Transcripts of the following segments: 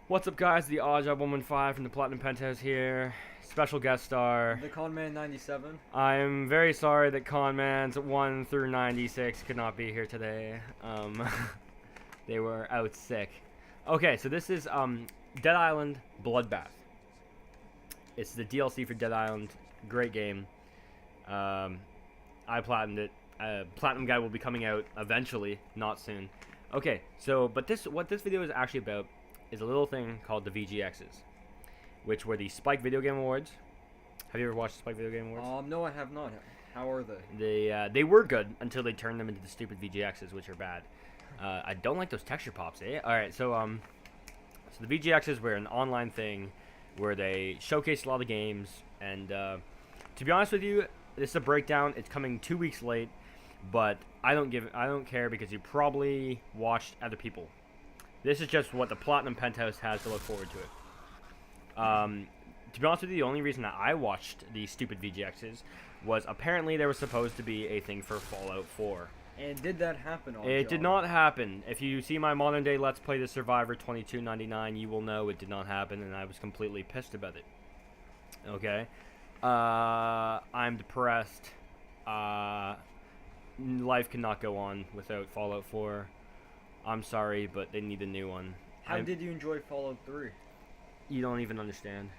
What's up, guys? The Oddjob 115 from the Platinum Penthouse here. Special guest star. The Conman 97. I'm very sorry that Conmans 1 through 96 could not be here today. They were out sick. Okay, so this is Dead Island Bloodbath. It's the DLC for Dead Island. Great game. I platinumed it. Platinum Guide will be coming out eventually, not soon. Okay, so what this video is actually about is a little thing called the VGXs, which were the Spike Video Game Awards. Have you ever watched the Spike Video Game Awards? No, I have not. How are they? They were good until they turned them into the stupid VGXs, which are bad. I don't like those texture pops, eh? Alright, so the VGXs were an online thing where they showcased a lot of games, and to be honest with you, this is a breakdown. It's coming 2 weeks late, but I don't care because you probably watched other people. This is just what the Platinum Penthouse has to look forward to it. To be honest with you, the only reason that I watched these stupid VGXs was apparently there was supposed to be a thing for Fallout 4. And did that happen? It did not happen. If you see my modern day Let's Play The Survivor 2299, you will know it did not happen, and I was completely pissed about it. Okay? I'm depressed. Life cannot go on without Fallout 4. I'm sorry, but they need a new one. How did you enjoy Fallout 3? You don't even understand.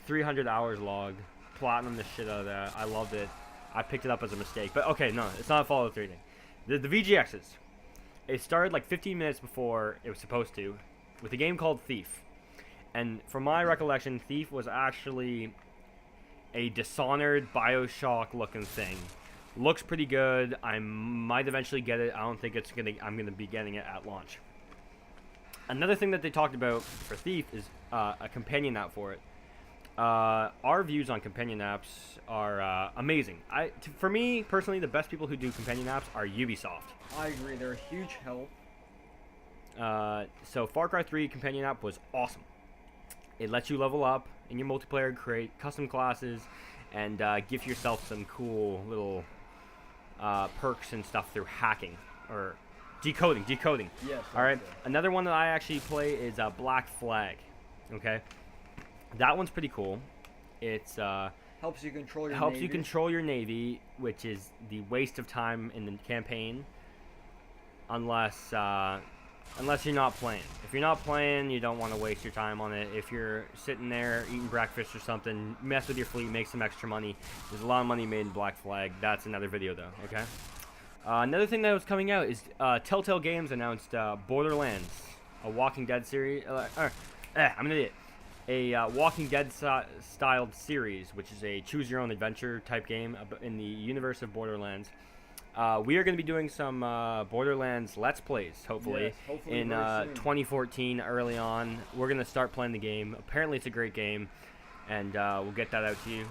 300 hours logged. Platinum the shit out of that. I loved it. I picked it up as a mistake. But okay, no, it's not a Fallout 3 thing. The VGXs. It started like 15 minutes before it was supposed to with a game called Thief. And from my recollection, Thief was actually a Dishonored Bioshock looking thing. Looks pretty good. I might eventually get it. I don't think I'm gonna be getting it at launch. Another thing that they talked about for Thief is a companion app for it. Our views on companion apps are amazing. For me personally, the best people who do companion apps are Ubisoft. I agree. They're a huge help. So Far Cry 3 companion app was awesome. It lets you level up in your multiplayer, create custom classes, and give yourself some cool little perks and stuff through hacking or decoding. Yes. All right. Another one that I actually play is Black Flag. Okay. That one's pretty cool. It's helps you control your helps navy. you control your navy, which is the waste of time in the campaign, unless you're not playing. If you're not playing, you don't want to waste your time on it. If you're sitting there eating breakfast or something, mess with your fleet, make some extra money. There's a lot of money made in Black Flag. That's another video, though, okay? Another thing that was coming out is Telltale Games announced Borderlands, a Walking Dead series. I'm an idiot. A Walking Dead styled series, which is a choose-your-own-adventure type game in the universe of Borderlands. We are going to be doing some Borderlands Let's Plays, hopefully, yes, hopefully in 2014, early on. We're going to start playing the game. Apparently, it's a great game, and we'll get that out to you.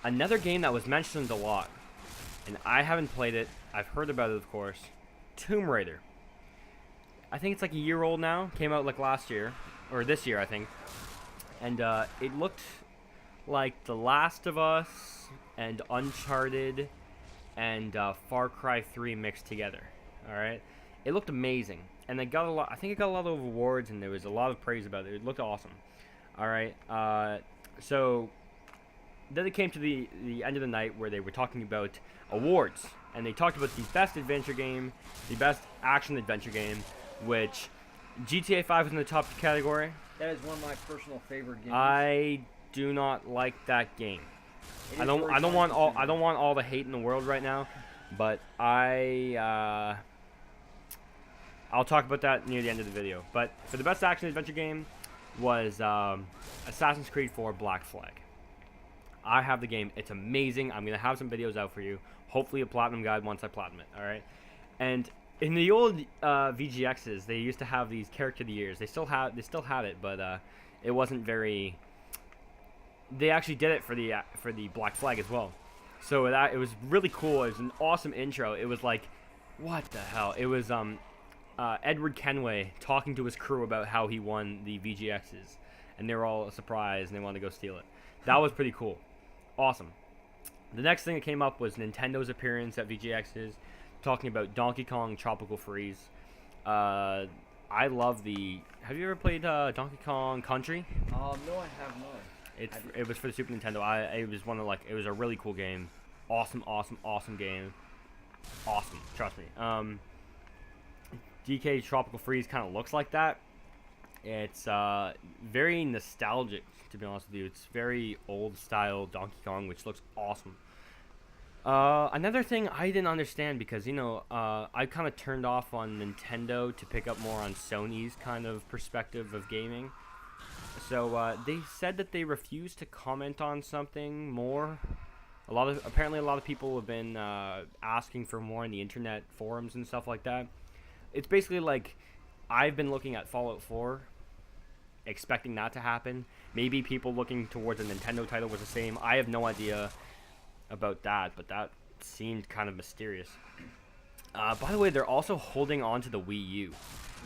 Another game that was mentioned a lot, and I haven't played it. I've heard about it, of course. Tomb Raider. I think it's like a year old now. Came out like last year, or this year, I think. And it looked like The Last of Us and Uncharted and Far Cry 3 mixed together. All right, it looked amazing, and they got a lot. I think it got a lot of awards, and there was a lot of praise about it. It looked awesome. All right, so then it came to the end of the night where they were talking about awards, and they talked about the best adventure game, the best action adventure game, which GTA 5 was in the top category. That is one of my personal favorite games. I do not like that game. I don't want all the hate in the world right now, but I'll talk about that near the end of the video. But for the best action adventure game was Assassin's Creed 4 Black Flag. I have the game. It's amazing. I'm gonna have some videos out for you. Hopefully a platinum guide once I platinum it. All right. And in the old VGXs, they used to have these character of the years. They still have it, but it wasn't very. They actually did it for the Black Flag as well. So it was really cool. It was an awesome intro. It was like, what the hell? It was Edward Kenway talking to his crew about how he won the VGXs, and they were all surprised and they wanted to go steal it. That was pretty cool. Awesome. The next thing that came up was Nintendo's appearance at VGXs, talking about Donkey Kong Tropical Freeze. I love the. Have you ever played Donkey Kong Country? No, I have not. It was for the Super Nintendo. It was one of it was a really cool game. Awesome game. Awesome, trust me. DK Tropical Freeze kind of looks like that. It's very nostalgic, to be honest with you. It's very old style Donkey Kong, which looks awesome. Another thing I didn't understand, because I kind of turned off on Nintendo to pick up more on Sony's kind of perspective of gaming. So they said that they refused to comment on something more. Apparently a lot of people have been asking for more in the internet forums and stuff like that. It's basically like, I've been looking at Fallout 4, expecting that to happen. Maybe people looking towards a Nintendo title was the same. I have no idea about that, but that seemed kind of mysterious. By the way, they're also holding on to the Wii U,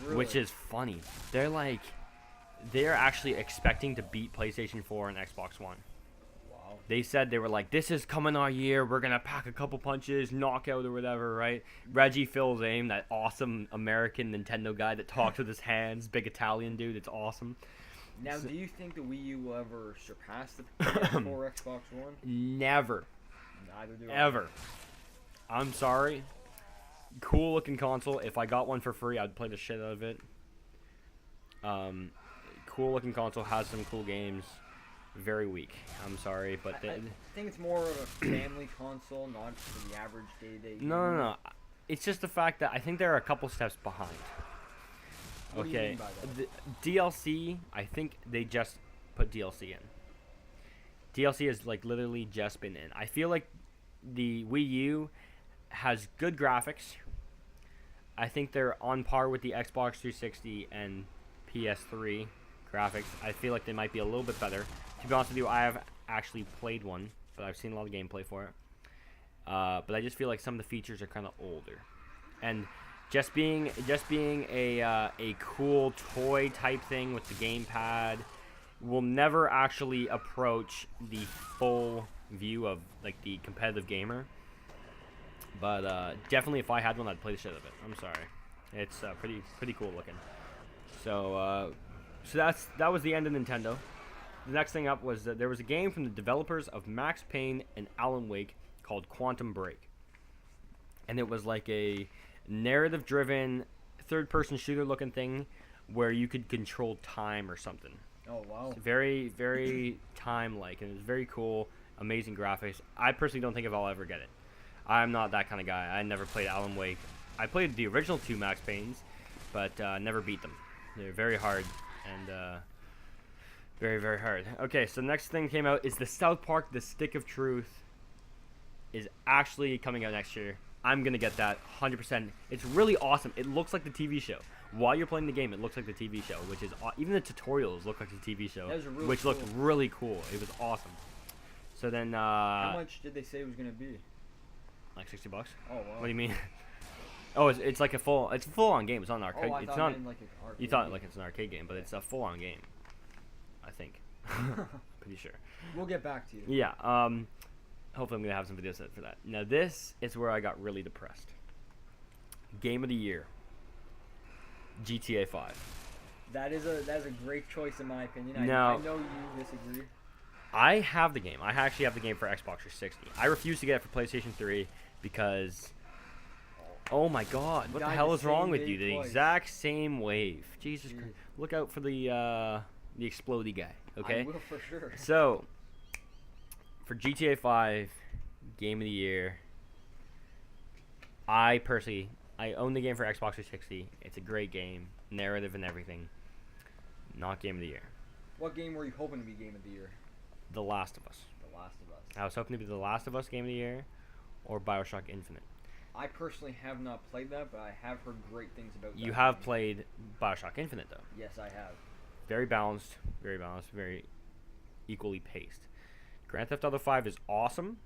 Really? which is funny. They're actually expecting to beat PlayStation 4 and Xbox One. Wow. They said, they were like, this is coming our year, we're gonna pack a couple punches, knockout or whatever, right? Reggie Fils-Aime, that awesome American Nintendo guy that talks with his hands, big Italian dude, it's awesome. Now, do you think the Wii U will ever surpass the PS4 or Xbox One? Never. Neither do I. Ever. I'm sorry. Cool looking console. If I got one for free, I'd play the shit out of it. Cool looking console, has some cool games. Very weak. I'm sorry, but I think it's more of a family console, not for the average day-to-day. no. It's just the fact that I think they're a couple steps behind. What do you Okay. mean by that? The DLC, I think they just put DLC in. DLC has literally just been in. I feel like the Wii U has good graphics. I think they're on par with the Xbox 360 and PS3 graphics. I feel like they might be a little bit better. To be honest with you, I have actually played one, but I've seen a lot of gameplay for it. But I just feel like some of the features are kind of older, and just being a cool toy type thing with the gamepad will never actually approach the full view of the competitive gamer. But definitely, if I had one, I'd play the shit out of it. I'm sorry, it's pretty cool looking. So that was the end of Nintendo. The next thing up was that there was a game from the developers of Max Payne and Alan Wake called Quantum Break, and it was like a narrative-driven third-person shooter-looking thing where you could control time or something. Oh, wow. It's very, very time-like, and it was very cool, amazing graphics. I personally don't think if I'll ever get it. I'm not that kind of guy. I never played Alan Wake. I played the original two Max Paynes, but never beat them. They're very hard, and very, very hard. Okay, so the next thing came out is the South Park The Stick of Truth is actually coming out next year. I'm going to get that 100%. It's really awesome. It looks like the TV show. While you're playing the game, it looks like the TV show, which is even the tutorials look like the TV show, Really which cool. looked really cool. It was awesome. So then, How much did they say it was gonna be? like $60. Oh, wow. What do you mean? Oh, it's like a full-on game. It's not an arcade. Oh, I it's thought not. it meant like an arcade You thought game. like it's an arcade game, but it's a full-on game. I think. Pretty sure. We'll get back to you. Yeah. Hopefully I'm gonna have some videos for that. Now this is where I got really depressed. Game of the year. GTA 5. That is a great choice in my opinion. Now- I know you disagree. I have the game. I actually have the game for Xbox 360. I refuse to get it for PlayStation 3 because, oh my God, what the Died hell the is wrong same with day you? The twice. exact same wave. Jesus Jeez. Christ. Look out for the explodey guy. Okay. I will for sure. So, for GTA 5, Game of the Year, I own the game for Xbox 360. It's a great game, narrative and everything. Not Game of the Year. What game were you hoping to be Game of the Year? The Last of Us. The Last of Us. I was hoping to be The Last of Us Game of the Year, or BioShock Infinite. I personally have not played that, but I have heard great things about that. You have game. played BioShock Infinite, though. Yes, I have. Very balanced, very equally paced. Grand Theft Auto 5 is awesome,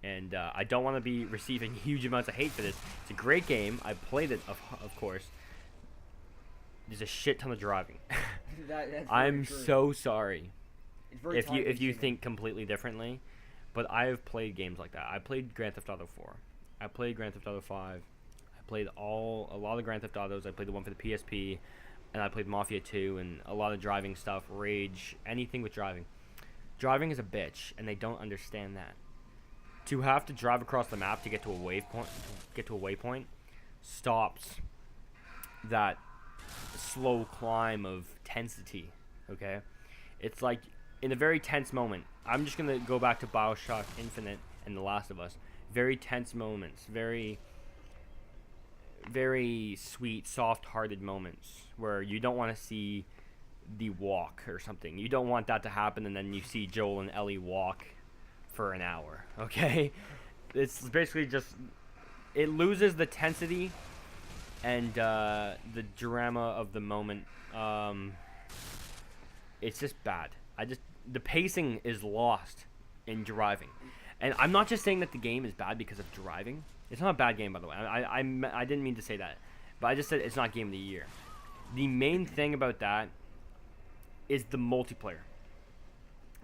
and I don't want to be receiving huge amounts of hate for this. It's a great game. I played it, of course. There's a shit ton of driving. That's very I'm true. so sorry It's very if you time-consuming. think completely differently, but I have played games like that. I played Grand Theft Auto 4. I played Grand Theft Auto 5. I played a lot of Grand Theft Autos. I played the one for the PSP, and I played Mafia 2 and a lot of driving stuff, Rage, anything with driving. Driving is a bitch, and they don't understand that. To have to drive across the map to get to a waypoint, stops that slow climb of tensity. Okay, it's like in a very tense moment. I'm just gonna go back to BioShock Infinite and The Last of Us. Very tense moments, very, very sweet, soft-hearted moments where you don't want to see the walk or something. You don't want that to happen, and then you see Joel and Ellie walk for an hour. Okay, it's basically just it loses the tensity and the drama of the moment. It's just bad. The pacing is lost in driving, and I'm not just saying that the game is bad because of driving. It's not a bad game, by the way. I didn't mean to say that, but I just said it's not game of the year. The main thing about that is the multiplayer.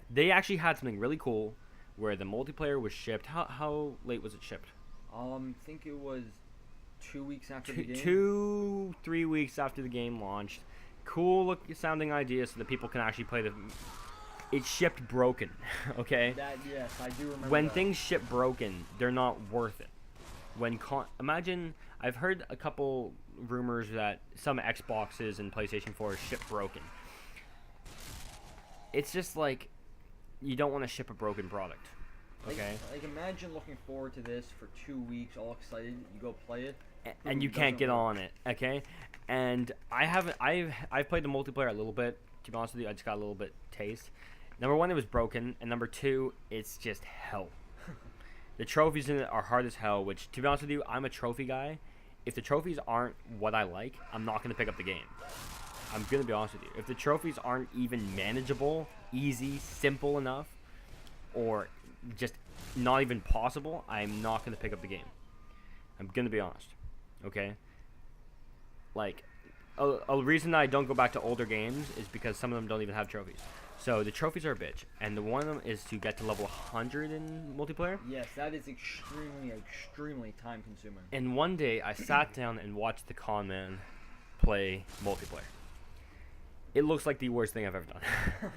They actually had something really cool where the multiplayer was shipped. How late was it shipped? I think it was 2 weeks after the game. 2-3 weeks after the game launched. Cool sounding idea so that people can actually play the. It shipped broken, okay? Yes, I do remember. When that. things ship broken, they're not worth it. Imagine, I've heard a couple rumors that some Xboxes and PlayStation 4 ship broken. It's just like you don't want to ship a broken product. Okay. Like imagine looking forward to this for 2 weeks, all excited. You go play it, and you can't get on it. Okay. And I've played the multiplayer a little bit. To be honest with you, I just got a little bit taste. Number one, it was broken, and number two, it's just hell. The trophies in it are hard as hell. Which, to be honest with you, I'm a trophy guy. If the trophies aren't what I like, I'm not gonna pick up the game. I'm gonna be honest with you. If the trophies aren't even manageable, easy, simple enough, or just not even possible, I'm not gonna pick up the game. I'm gonna be honest. Okay? Like, a reason I don't go back to older games is because some of them don't even have trophies. So the trophies are a bitch, and one of them is to get to level 100 in multiplayer. Yes, that is extremely time consuming. And one day I sat down and watched the con man play multiplayer. It looks like the worst thing I've ever done.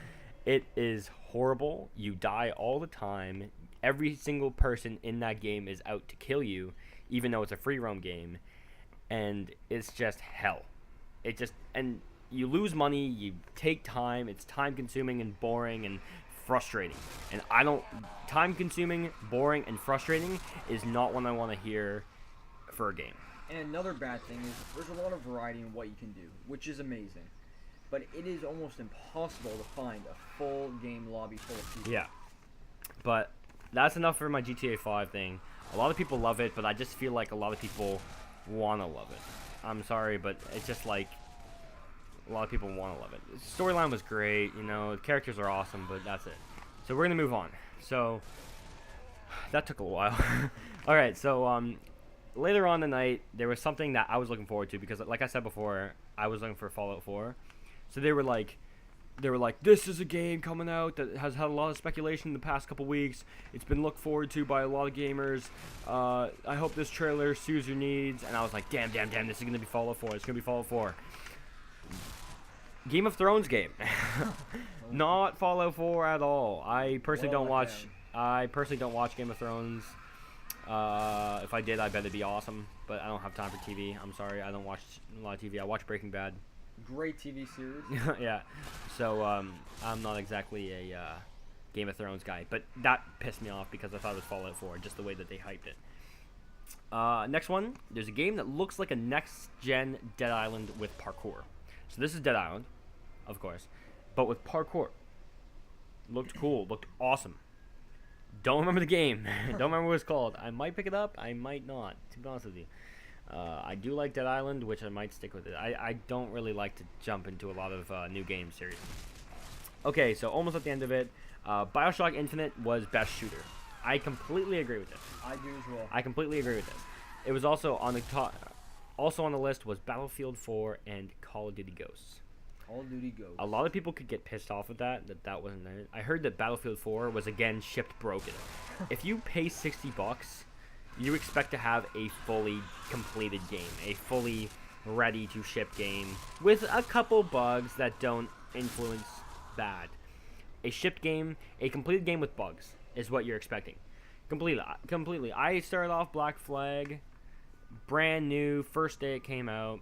It is horrible. You die all the time. Every single person in that game is out to kill you, even though it's a free roam game, and it's just hell. And you lose money, you take time, it's time consuming and boring and frustrating. And time consuming, boring, and frustrating is not what I want to hear for a game. And another bad thing is there's a lot of variety in what you can do, which is amazing. But it is almost impossible to find a full game lobby full of people. Yeah. But that's enough for my GTA 5 thing. A lot of people love it, but I just feel like a lot of people want to love it. I'm sorry, but it's just like a lot of people want to love it. The storyline was great, the characters are awesome, but that's it. So we're going to move on. So that took a while. Alright, so later on the night, there was something that I was looking forward to because, like I said before, I was looking for Fallout 4. So they were like, this is a game coming out that has had a lot of speculation in the past couple weeks. It's been looked forward to by a lot of gamers. I hope this trailer suits your needs. And I was like, damn, this is going to be Fallout 4. It's going to be Fallout 4. Game of Thrones game. Not Fallout 4 at all. I personally don't watch Game of Thrones. If I did, I bet it'd be awesome. But I don't have time for TV. I'm sorry. I don't watch a lot of TV. I watch Breaking Bad. Great TV series. Yeah. So I'm not exactly a Game of Thrones guy, but that pissed me off because I thought it was Fallout 4, just the way that they hyped it. Next one, there's a game that looks like a next-gen Dead Island with parkour. So this is Dead Island, of course, but with parkour. Looked cool. Looked awesome. Don't remember the game. Don't remember what it's called. I might pick it up. I might not, to be honest with you. I do like Dead Island, which I might stick with it. I don't really like to jump into a lot of new game series. Okay, so almost at the end of it. BioShock Infinite was best shooter. I completely agree with this. I do as well. I completely agree with this. It was also on the top. Also on the list was Battlefield 4 and Call of Duty Ghosts. Call of Duty Ghosts. A lot of people could get pissed off with that wasn't there. I heard that Battlefield 4 was again shipped broken. If you pay $60 you expect to have a fully completed game, a fully ready to ship game with a couple bugs that don't influence bad. A shipped game, a completed game with bugs is what you're expecting. Completely. I started off Black Flag, brand new, first day it came out,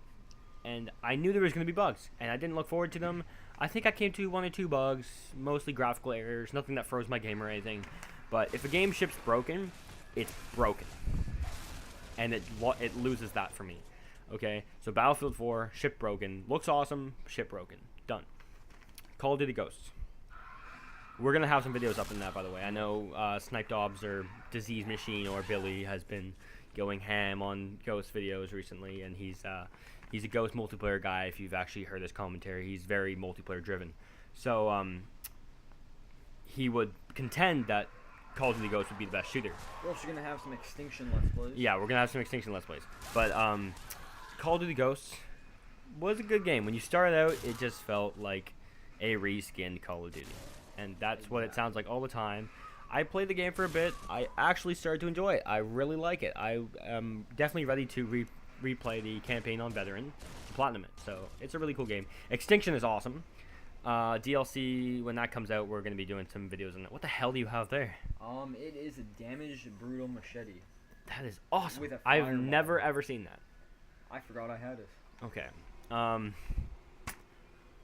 and I knew there was going to be bugs, and I didn't look forward to them. I think I came to 1 or 2 bugs, mostly graphical errors, nothing that froze my game or anything. But if a game ships broken, it's broken, and it loses that for me. Okay, so Battlefield 4, ship broken, looks awesome, ship broken, done. Call of Duty Ghosts. We're gonna have some videos up in that, by the way. I know Snipe Dobbs or Disease Machine or Billy has been going ham on Ghost videos recently, and he's a Ghost multiplayer guy. If you've actually heard his commentary, he's very multiplayer driven. So he would contend that Call of Duty Ghosts would be the best shooter. We're also gonna have some Extinction Let's Plays. Yeah, we're gonna have some Extinction Let's Plays. But Call of Duty Ghosts was a good game. When you started out, it just felt like a reskinned Call of Duty, and that's what it sounds like all the time. I played the game for a bit. I actually started to enjoy it. I really like it. I am definitely ready to replay the campaign on Veteran, platinum it. So it's a really cool game. Extinction is awesome. DLC, when that comes out, we're going to be doing some videos on it. What the hell do you have there? It is a damaged brutal machete. That is awesome. With a I've fireball. never ever seen that. I forgot I had it. Okay.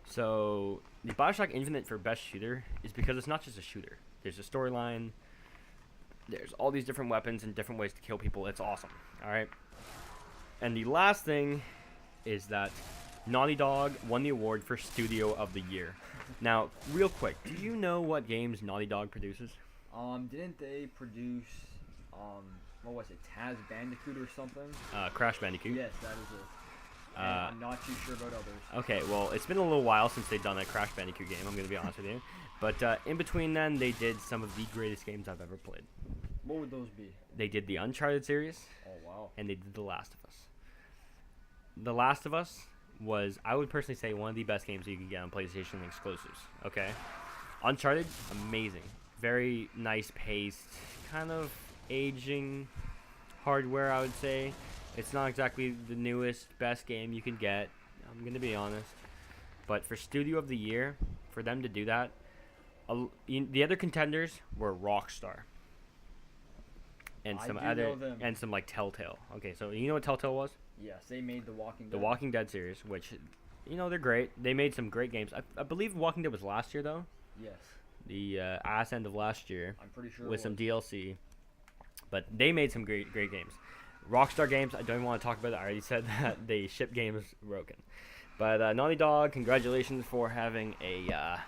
So the BioShock Infinite for best shooter is because it's not just a shooter. There's a storyline. There's all these different weapons and different ways to kill people. It's awesome. All right. And the last thing is that Naughty Dog won the award for Studio of the Year. Now, real quick, do you know what games Naughty Dog produces? Didn't they produce, what was it, Taz Bandicoot or something? Crash Bandicoot. Yes, that is it. And I'm not too sure about others. Okay, well, it's been a little while since they've done a Crash Bandicoot game, I'm going to be honest with you. But in between then, they did some of the greatest games I've ever played. What would those be? They did the Uncharted series. Oh, wow. And they did The Last of Us. The Last of Us was, I would personally say, one of the best games you can get on PlayStation exclusives. Okay? Uncharted, amazing. Very nice paced, kind of aging hardware, I would say. It's not exactly the newest, best game you can get. I'm going to be honest. But for Studio of the Year, for them to do that, the other contenders were Rockstar. And some some like Telltale. Okay, so you know what Telltale was? Yes, they made The Walking Dead. The Walking Dead series, which, you know, they're great. They made some great games. I believe Walking Dead was last year, though. Yes. The ass end of last year. I'm pretty sure. With some DLC. But they made some great games. Rockstar Games, I don't even want to talk about it. I already said that they ship games broken. But Naughty Dog, congratulations for having a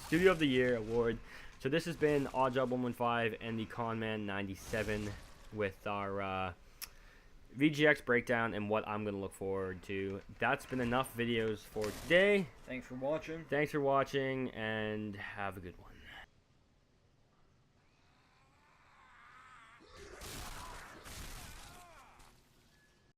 Studio of the Year award. So this has been OddJob115 and the Conman 97 with our VGX breakdown and what I'm going to look forward to. That's been enough videos for today. Thanks for watching. Thanks for watching, and have a good one.